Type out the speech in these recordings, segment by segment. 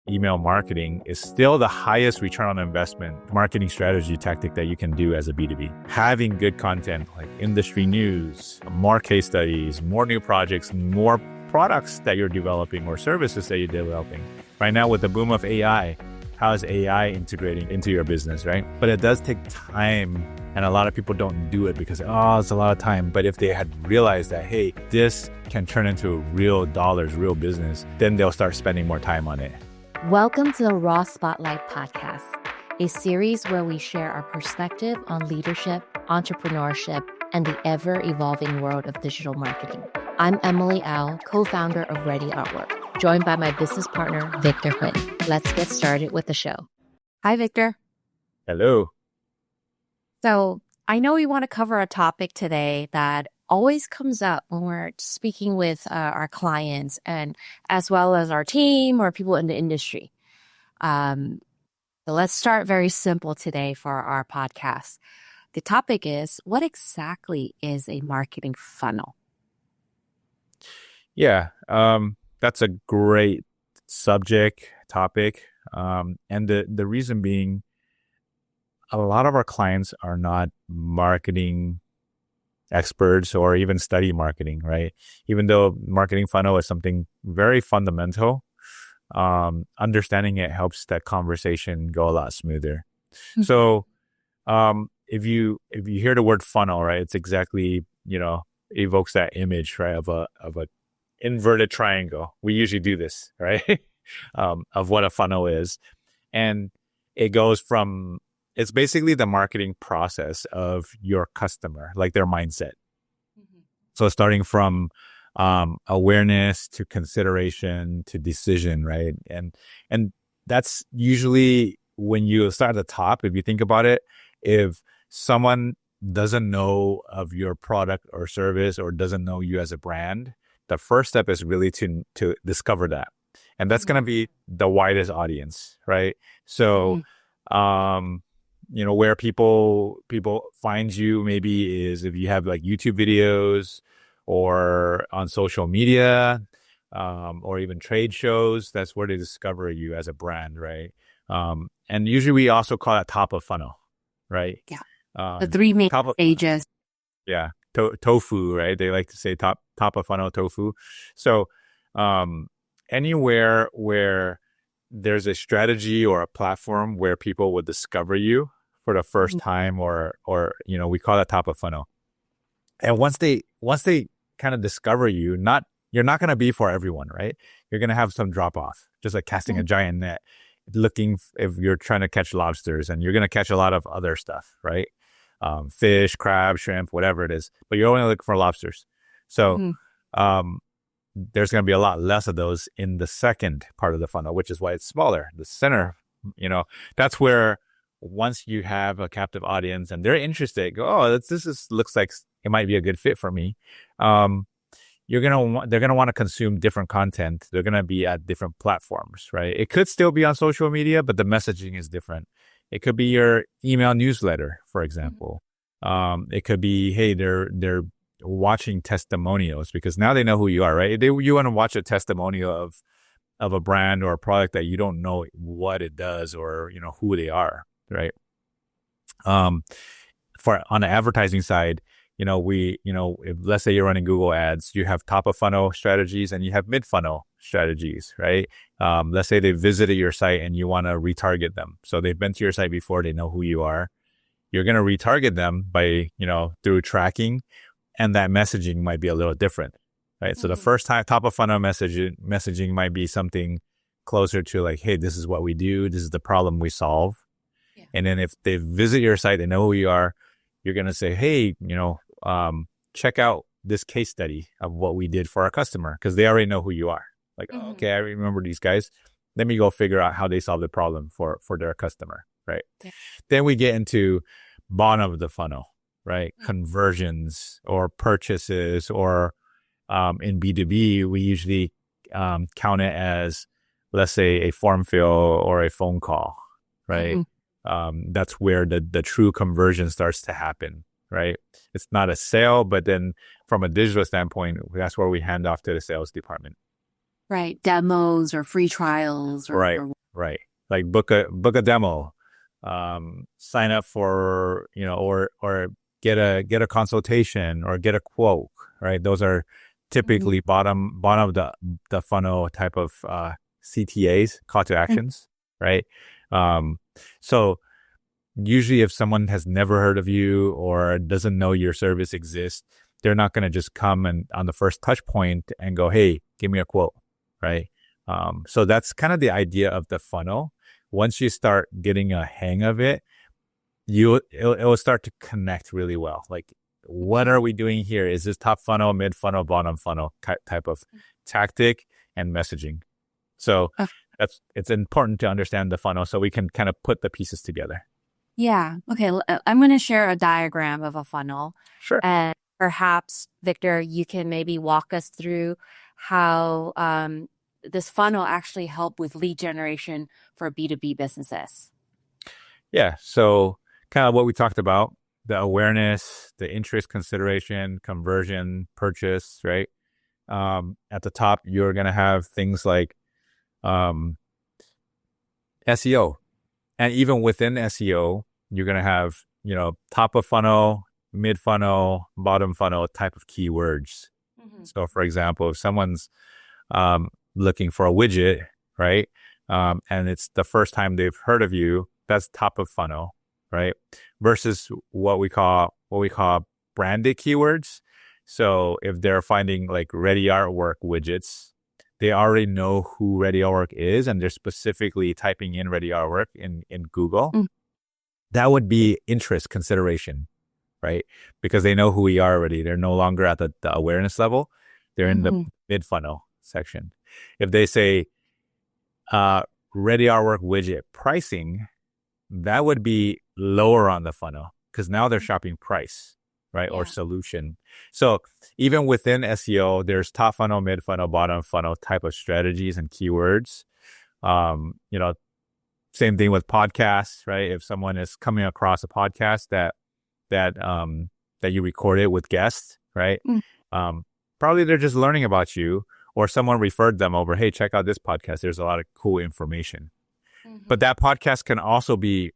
email marketing is still the highest return on investment marketing strategy tactic that you can do as a B2B. Having good content like industry news, more case studies, more new projects, more products that you're developing or services that you're developing. Right now with the boom of AI, how is AI integrating into your business, right? But it does take time, and a lot of people don't do it because, it's a lot of time. But if they had realized that, hey, this can turn into real dollars, real business, then they'll start spending more time on it. Welcome to the Raw Spotlight Podcast, a series where we share our perspective on leadership, entrepreneurship, and the ever-evolving world of digital marketing. I'm Emily Au, co-founder of Ready Artwork, joined by my business partner, Victor Huynh. Let's get started with the show. Hi, Victor. Hello. So I know we want to cover a topic today that always comes up when we're speaking with our clients and as well as our team or people in the industry. So let's start very simple today for our podcast. The topic is, what exactly is a marketing funnel? Yeah, that's a great topic. And the reason being, a lot of our clients are not marketing experts or even study marketing, right? Even though marketing funnel is something very fundamental, understanding it helps that conversation go a lot smoother. Mm-hmm. So, if you hear the word funnel, right, it's exactly, evokes that image, right, of a inverted triangle. We usually do this, right? Of what a funnel is. And it goes from, it's basically the marketing process of your customer, like their mindset. Mm-hmm. So starting from awareness to consideration to decision, right? And that's usually when you start at the top, if you think about it, if someone doesn't know of your product or service or doesn't know you as a brand, the first step is really to discover that. And that's going to be the widest audience, right? So, where people find you maybe is if you have like YouTube videos or on social media, or even trade shows, that's where they discover you as a brand, right? And usually we also call that top of funnel, right? Yeah. The three main stages. Yeah. Tofu, right? They like to say top of funnel tofu. So, anywhere where there's a strategy or a platform where people will discover you for the first time, or we call that top of funnel. And once they kind of discover you, you're not going to be for everyone, right? You're going to have some drop off, just like casting a giant net, if you're trying to catch lobsters, and you're going to catch a lot of other stuff, right? Fish, crab, shrimp, whatever it is, but you're only looking for lobsters. So, there's going to be a lot less of those in the second part of the funnel, which is why it's smaller. The center, that's where once you have a captive audience and they're interested, go, looks like it might be a good fit for me. They're going to want to consume different content. They're going to be at different platforms, right? It could still be on social media, but the messaging is different. It could be your email newsletter, for example. It could be, hey, they're watching testimonials because now they know who you are, right? You want to watch a testimonial of a brand or a product that you don't know what it does or, who they are, right? On the advertising side, if let's say you're running Google ads, you have top of funnel strategies and you have mid funnel strategies, right? Let's say they visited your site and you want to retarget them. So they've been to your site before, they know who you are. You're going to retarget them by, through tracking, and that messaging might be a little different, right? So the first time top of funnel messaging might be something closer to like, hey, this is what we do. This is the problem we solve. Yeah. And then if they visit your site, they know who you are, you're going to say, hey, check out this case study of what we did for our customer, because they already know who you are. Like, okay, I remember these guys. Let me go figure out how they solve the problem for their customer, right? Yeah. Then we get into bottom of the funnel, right? Conversions or purchases, or in B2B, we usually count it as, let's say, a form fill or a phone call, right? That's where the true conversion starts to happen, right? It's not a sale, but then from a digital standpoint, that's where we hand off to the sales department. Right. Demos or free trials. Right. right? Like book a demo, sign up for, or get a consultation or get a quote, right? Those are typically bottom of the funnel type of CTAs, call to actions, right? So usually if someone has never heard of you or doesn't know your service exists, they're not going to just come and on the first touch point and go, hey, give me a quote, right? So that's kind of the idea of the funnel. Once you start getting a hang of it, it'll start to connect really well. Like, what are we doing here? Is this top funnel, mid funnel, bottom funnel type of tactic and messaging? So it's important to understand the funnel so we can kind of put the pieces together. Yeah. Okay. I'm going to share a diagram of a funnel. Sure. And perhaps, Victor, you can maybe walk us through how this funnel actually help with lead generation for B2B businesses. Yeah. So kind of what we talked about, the awareness, the interest, consideration, conversion, purchase, right? At the top, you're going to have things like SEO. And even within SEO, you're going to have, top of funnel, mid funnel, bottom funnel type of keywords. So for example, if someone's looking for a widget, right? And it's the first time they've heard of you, that's top of funnel, right? Versus what we call branded keywords. So if they're finding like Ready Artwork widgets, they already know who Ready Artwork is, and they're specifically typing in Ready Artwork in Google. That would be interest, consideration, right? Because they know who we are already. They're no longer at the awareness level. They're in the mid funnel section. If they say Ready Artwork widget pricing, that would be lower on the funnel because now they're shopping price, right? Yeah. Or solution. So even within SEO, there's top funnel, mid funnel, bottom funnel type of strategies and keywords. Same thing with podcasts, right? If someone is coming across a podcast that you recorded with guests, right? Probably they're just learning about you, or someone referred them over. Hey, check out this podcast. There's a lot of cool information. But that podcast can also be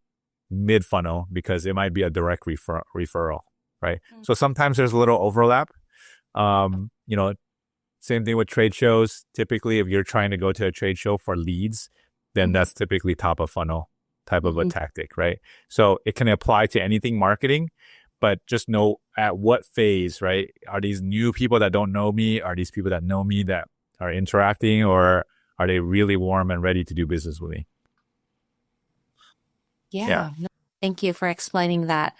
mid funnel because it might be a direct referral, right? So sometimes there's a little overlap. Same thing with trade shows. Typically, if you're trying to go to a trade show for leads, then that's typically top of funnel type of a tactic, right? So it can apply to anything marketing, but just know at what phase, right? Are these new people that don't know me? Are these people that know me that are interacting, or are they really warm and ready to do business with me? Yeah. Thank you for explaining that.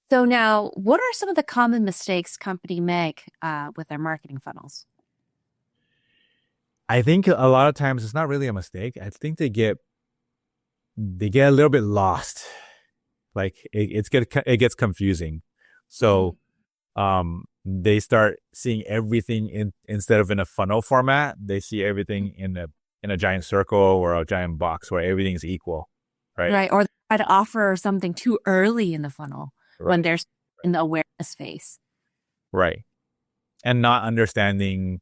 So now, what are some of the common mistakes companies make with their marketing funnels? I think a lot of times it's not really a mistake. I think they get a little bit lost. Like it gets confusing. So they start seeing everything instead of in a funnel format, they see everything in a giant circle or a giant box where everything's equal. Right. Right. Or they try to offer something too early in the funnel when they're in the awareness phase. Right. And not understanding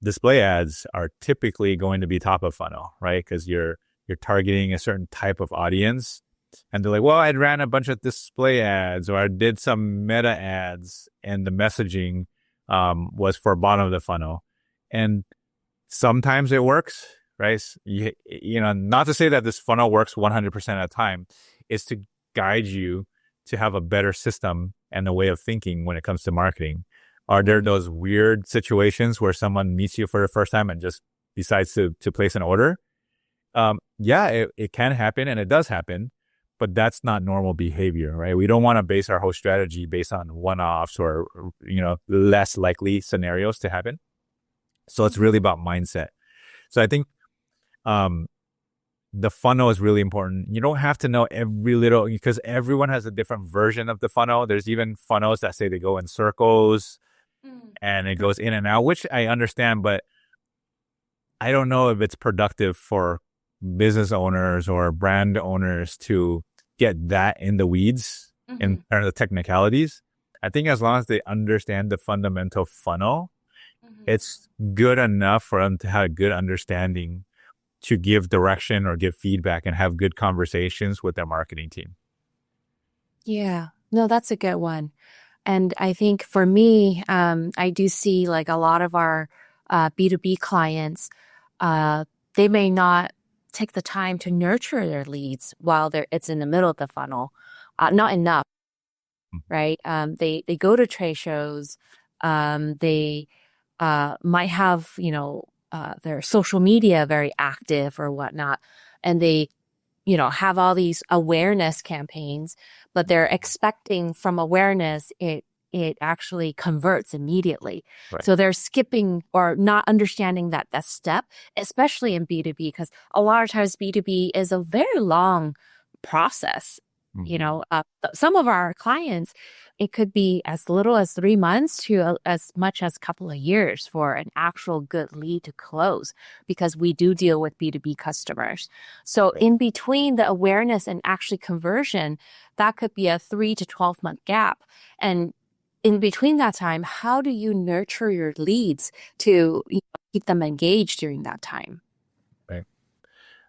display ads are typically going to be top of funnel, right? Because you're targeting a certain type of audience. And they're like, well, I ran a bunch of display ads, or I did some meta ads, and the messaging was for bottom of the funnel. And sometimes it works, right? Not to say that this funnel works 100% of the time. It's to guide you to have a better system and a way of thinking when it comes to marketing. Are there those weird situations where someone meets you for the first time and just decides to place an order? Yeah, it can happen, and it does happen, but that's not normal behavior, right? We don't want to base our whole strategy based on one-offs or, less likely scenarios to happen. So it's really about mindset. So I think the funnel is really important. You don't have to know every little, because everyone has a different version of the funnel. There's even funnels that say they go in circles and it goes in and out, which I understand, but I don't know if it's productive for business owners or brand owners to get that in the weeds in the technicalities. I think as long as they understand the fundamental funnel, it's good enough for them to have a good understanding to give direction or give feedback and have good conversations with their marketing team. Yeah. No, that's a good one. And I think for me, I do see like a lot of our B2B clients, they may not take the time to nurture their leads while it's in the middle of the funnel. Not enough, right? They go to trade shows. They might have, their social media very active or whatnot, and they have all these awareness campaigns, but they're expecting from awareness it actually converts immediately. Right. So they're skipping or not understanding that step, especially in B2B, because a lot of times B2B is a very long process. Some of our clients, it could be as little as 3 months to as much as a couple of years for an actual good lead to close, because we do deal with B2B customers. So in between the awareness and actually conversion, that could be a 3 to 12-month gap. And in between that time, how do you nurture your leads to keep them engaged during that time? Right.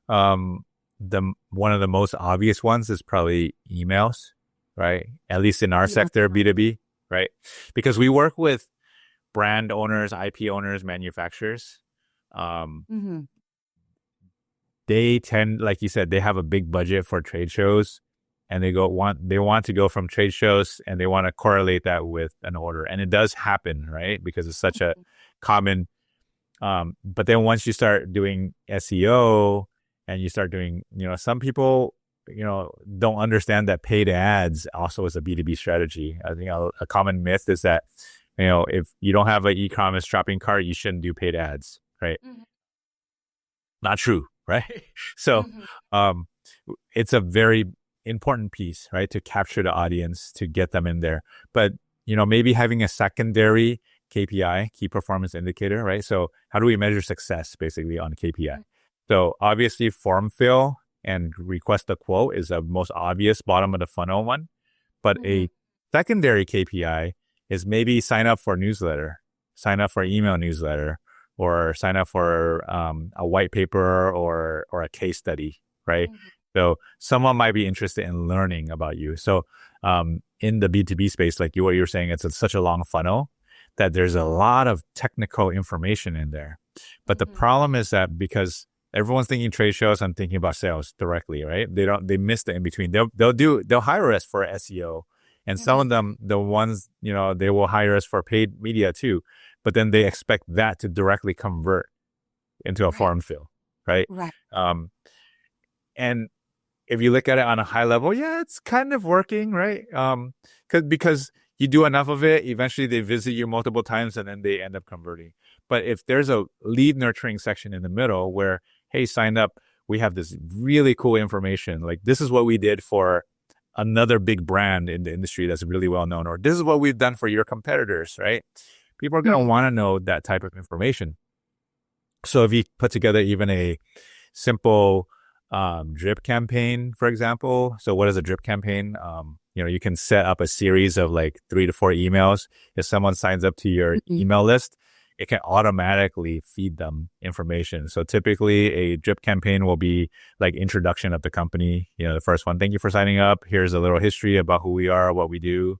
One of the most obvious ones is probably emails, right? At least in our sector, B2B, right? Because we work with brand owners, IP owners, manufacturers. They tend, like you said, they have a big budget for trade shows, and they want to go from trade shows, and they want to correlate that with an order. And it does happen, right? Because it's such a common, but then once you start doing SEO and you start doing, some people, don't understand that paid ads also is a B2B strategy. I think a common myth is that, if you don't have an e-commerce shopping cart, you shouldn't do paid ads, right? Not true, right? So, it's a very important piece, right? To capture the audience, to get them in there. But, maybe having a secondary KPI, key performance indicator, right? So how do we measure success basically on KPI? So obviously form fill and request a quote is the most obvious bottom of the funnel one. But a secondary KPI is maybe sign up for newsletter, sign up for email newsletter, or sign up for a white paper or a case study, right? So someone might be interested in learning about you. So in the B2B space, like what you're saying, it's such a long funnel that there's a lot of technical information in there. But the problem is that because everyone's thinking trade shows, I'm thinking about sales directly, right? They miss the in between. They'll hire us for SEO, and some of them, the ones, they will hire us for paid media too, but then they expect that to directly convert into a form fill, right? Right. And if you look at it on a high level, yeah, it's kind of working, right? Because you do enough of it, eventually they visit you multiple times and then they end up converting. But if there's a lead nurturing section in the middle where, hey, sign up, we have this really cool information. Like, this is what we did for another big brand in the industry that's really well known, or this is what we've done for your competitors, right? People are going to want to know that type of information. So if you put together even a simple drip campaign, for example. So what is a drip campaign? You can set up a series of like 3 to 4 emails. If someone signs up to your email list, it can automatically feed them information. So typically a drip campaign will be like introduction of the company. The first one, thank you for signing up. Here's a little history about who we are, what we do.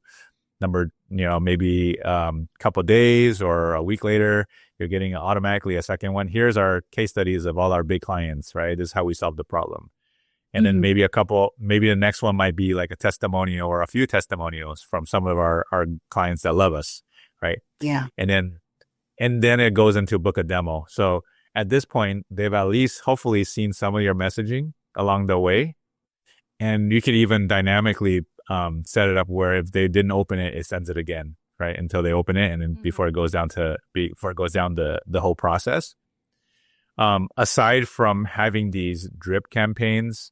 Number, maybe couple days or a week later, you're getting automatically a second one. Here's our case studies of all our big clients, right? This is how we solve the problem. And then maybe the next one might be like a testimonial or a few testimonials from some of our clients that love us, right? Yeah. And then it goes into book a demo. So at this point, they've at least hopefully seen some of your messaging along the way. And you could even dynamically set it up where if they didn't open it, it sends it again, right? Until they open it. And then before it goes down the whole process. Aside from having these drip campaigns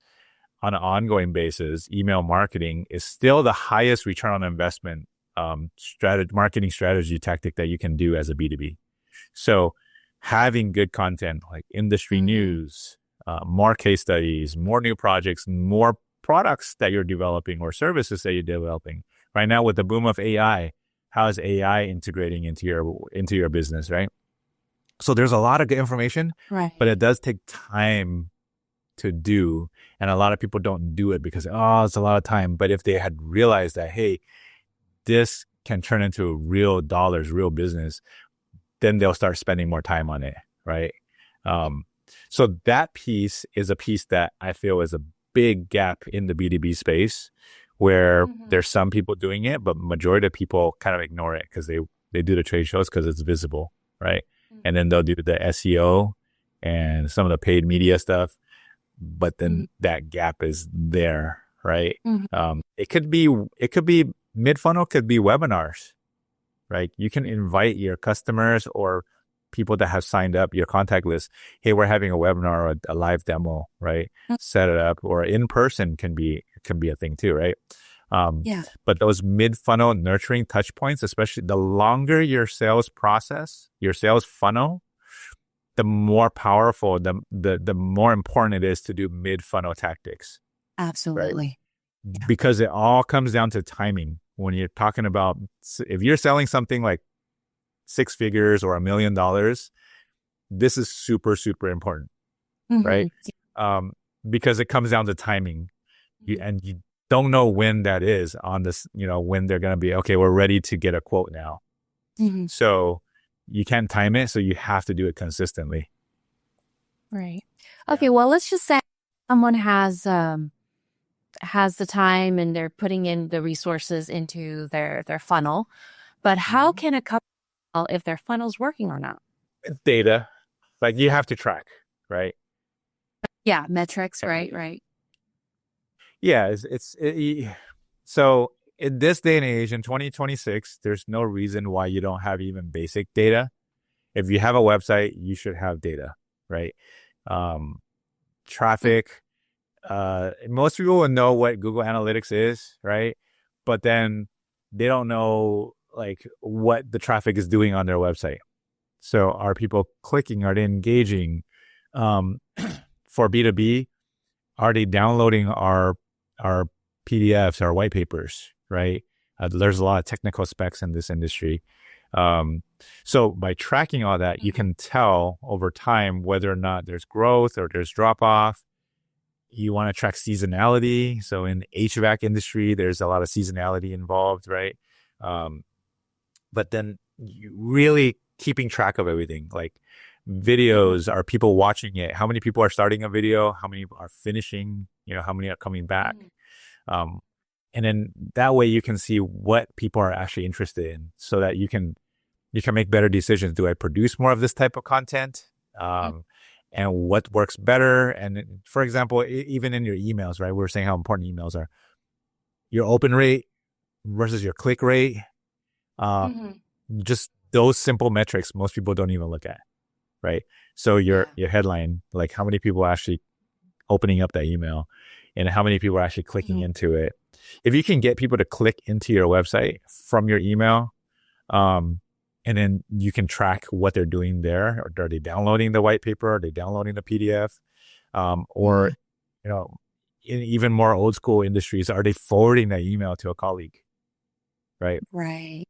on an ongoing basis, email marketing is still the highest return on investment marketing strategy tactic that you can do as a B2B. So having good content like industry news, more case studies, more new projects, more products that you're developing or services that you're developing. Right now with the boom of AI, how is AI integrating into your business, right? So there's a lot of good information, Right. but it does take time to do. And a lot of people don't do it because, it's a lot of time. But if they had realized that, hey, this can turn into real dollars, real business, then they'll start spending more time on it, right? So that piece is a piece that I feel is a big gap in the B2B space where there's some people doing it, but majority of people kind of ignore it because they do the trade shows because it's visible, right? And then they'll do the SEO and some of the paid media stuff, but then that gap is there, right? It could be mid-funnel, could be webinars, right? You can invite your customers or people that have signed up your contact list. Hey, we're having a webinar or a live demo, right? Set it up, or in person can be a thing too, right? But those mid-funnel nurturing touch points, especially the longer your sales process, your sales funnel, the more powerful, the more important it is to do mid-funnel tactics. Absolutely. Right? Yeah. Because it all comes down to timing. When you're talking about, if you're selling something like 6 figures or $1 million, this is super, super important, right? Because it comes down to timing. And you don't know when that is on this, when they're going to be, okay, we're ready to get a quote now. So you can't time it. So you have to do it consistently. Right. Okay. Well, let's just say someone has the time and they're putting in the resources into their funnel, but how can a company tell if their funnel's working or not? Data, like you have to track, right? Yeah. Metrics. Right. Yeah. So in this day and age, in 2026, there's no reason why you don't have even basic data. If you have a website, you should have data, right? Traffic. Most people will know what Google Analytics is, right? But then they don't know like what the traffic is doing on their website. So are people clicking? Are they engaging? For B2B, are they downloading our PDFs, our white papers, right? There's a lot of technical specs in this industry. So by tracking all that, you can tell over time whether or not there's growth or there's drop off. You want to track seasonality. So in the HVAC industry, there's a lot of seasonality involved, right? But then you really keeping track of everything, like videos, are people watching it? How many people are starting a video? How many are finishing? How many are coming back? And then that way you can see what people are actually interested in so that you can make better decisions. Do I produce more of this type of content? And what works better? And for example, even in your emails, right? We're saying how important emails are. Your open rate versus your click rate. Just those simple metrics most people don't even look at, right? So your headline, like how many people are actually opening up that email and how many people are actually clicking into it. If you can get people to click into your website from your email, and then you can track what they're doing there. Or are they downloading the white paper? Are they downloading the PDF? Or, in even more old school industries, are they forwarding that email to a colleague? Right. Right.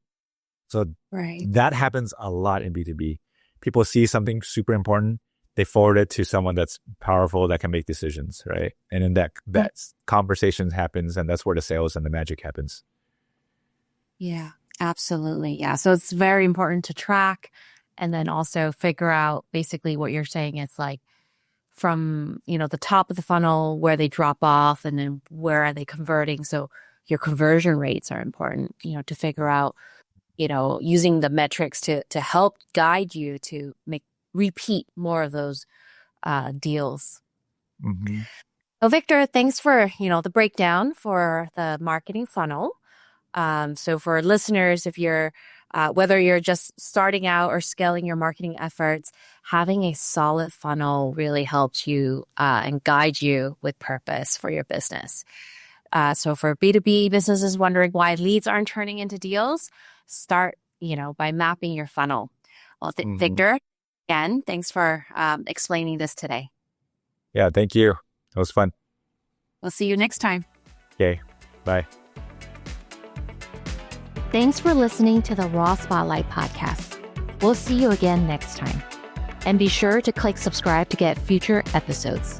So that happens a lot in B2B. People see something super important, they forward it to someone that's powerful that can make decisions, right? And then that conversation happens, and that's where the sales and the magic happens. Yeah, absolutely. Yeah. So it's very important to track and then also figure out basically what you're saying. It's like from, the top of the funnel, where they drop off, and then where are they converting. So your conversion rates are important, to figure out, using the metrics to help guide you to repeat more of those deals. So Victor, thanks for, the breakdown for the marketing funnel. So for listeners, if you're, whether you're just starting out or scaling your marketing efforts, having a solid funnel really helps you and guide you with purpose for your business. So for B2B businesses wondering why leads aren't turning into deals, start, by mapping your funnel. Well, Victor, again, thanks for explaining this today. Yeah, thank you. It was fun. We'll see you next time. Okay, bye. Thanks for listening to the Raw Spotlight podcast. We'll see you again next time. And be sure to click subscribe to get future episodes.